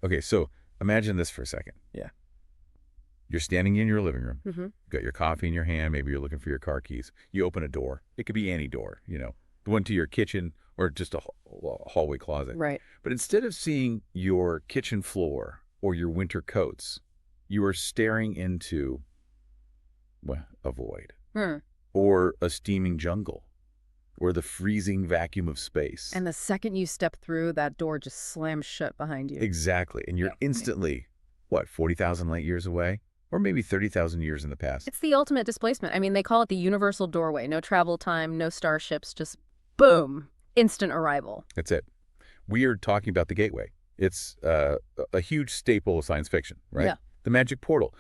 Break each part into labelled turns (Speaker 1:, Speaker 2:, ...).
Speaker 1: Okay, so imagine this for a second.
Speaker 2: Yeah.
Speaker 1: You're standing in your living room.
Speaker 2: Mm-hmm.
Speaker 1: You've got your coffee in your hand. Maybe you're looking for your car keys. You open a door. It could be any door, the one to your kitchen or just a hallway closet.
Speaker 2: Right.
Speaker 1: But instead of seeing your kitchen floor or your winter coats, you are staring into, well, a void or a steaming jungle or the freezing vacuum of space.
Speaker 2: And the second you step through, that door just slams shut behind you.
Speaker 1: Exactly. And you're instantly, 40,000 light years away? Or maybe 30,000 years in the past.
Speaker 2: It's the ultimate displacement. I mean, they call it the universal doorway. No travel time, no starships, just boom, instant arrival.
Speaker 1: That's it. We are talking about the gateway. It's a huge staple of science fiction, right?
Speaker 2: Yeah.
Speaker 1: The magic portal.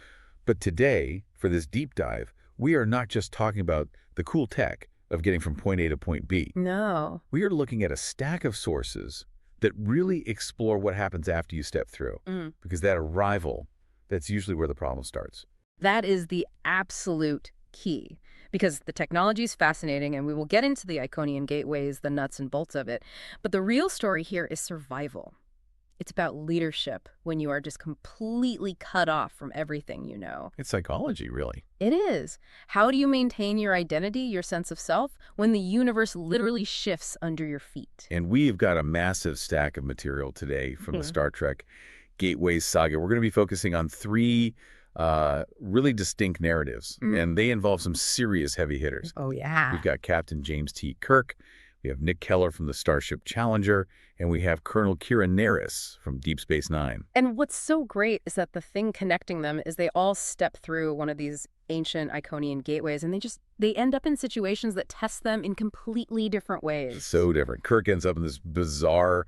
Speaker 1: But today, for this deep dive, we are not just talking about the cool tech of getting from point A to point B.
Speaker 2: No.
Speaker 1: We are looking at a stack of sources that really explore what happens after you step through. Because that arrival, that's usually where the problem starts.
Speaker 2: That is the absolute key. Because the technology is fascinating, and we will get into the Iconian gateways, the nuts and bolts of it. But the real story here is survival. It's about leadership when you are just completely cut off from everything you know.
Speaker 1: It's psychology, really.
Speaker 2: It is. How do you maintain your identity, your sense of self, when the universe literally shifts under your feet?
Speaker 1: And we've got a massive stack of material today from the Star Trek Gateways saga. We're going to be focusing on three really distinct narratives, and they involve some serious heavy hitters.
Speaker 2: Oh, yeah.
Speaker 1: We've got Captain James T. Kirk, we have Nick Keller from the Starship Challenger, and we have Colonel Kira Nerys from Deep Space Nine.
Speaker 2: And what's so great is that the thing connecting them is they all step through one of these ancient Iconian gateways, and they end up in situations that test them in completely different ways.
Speaker 1: So different. Kirk ends up in this bizarre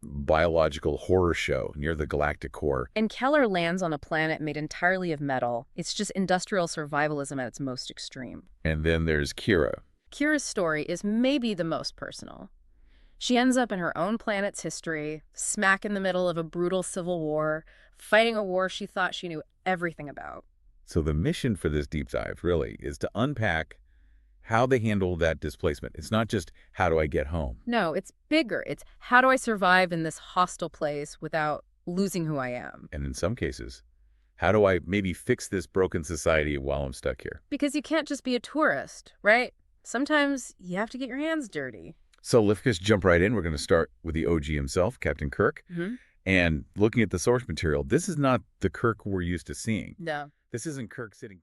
Speaker 1: biological horror show near the galactic core.
Speaker 2: And Keller lands on a planet made entirely of metal. It's just industrial survivalism at its most extreme.
Speaker 1: And then there's Kira.
Speaker 2: Kira's story is maybe the most personal. She ends up in her own planet's history, smack in the middle of a brutal civil war, fighting a war she thought she knew everything about.
Speaker 1: So the mission for this deep dive really is to unpack how they handle that displacement. It's not just, how do I get home?
Speaker 2: No, it's bigger. It's, how do I survive in this hostile place without losing who I am?
Speaker 1: And in some cases, how do I maybe fix this broken society while I'm stuck here?
Speaker 2: Because you can't just be a tourist, right? Sometimes you have to get your hands dirty.
Speaker 1: So let's just jump right in. We're going to start with the OG himself, Captain Kirk. And looking at the source material, this is not the Kirk we're used to seeing.
Speaker 2: No.
Speaker 1: This isn't Kirk sitting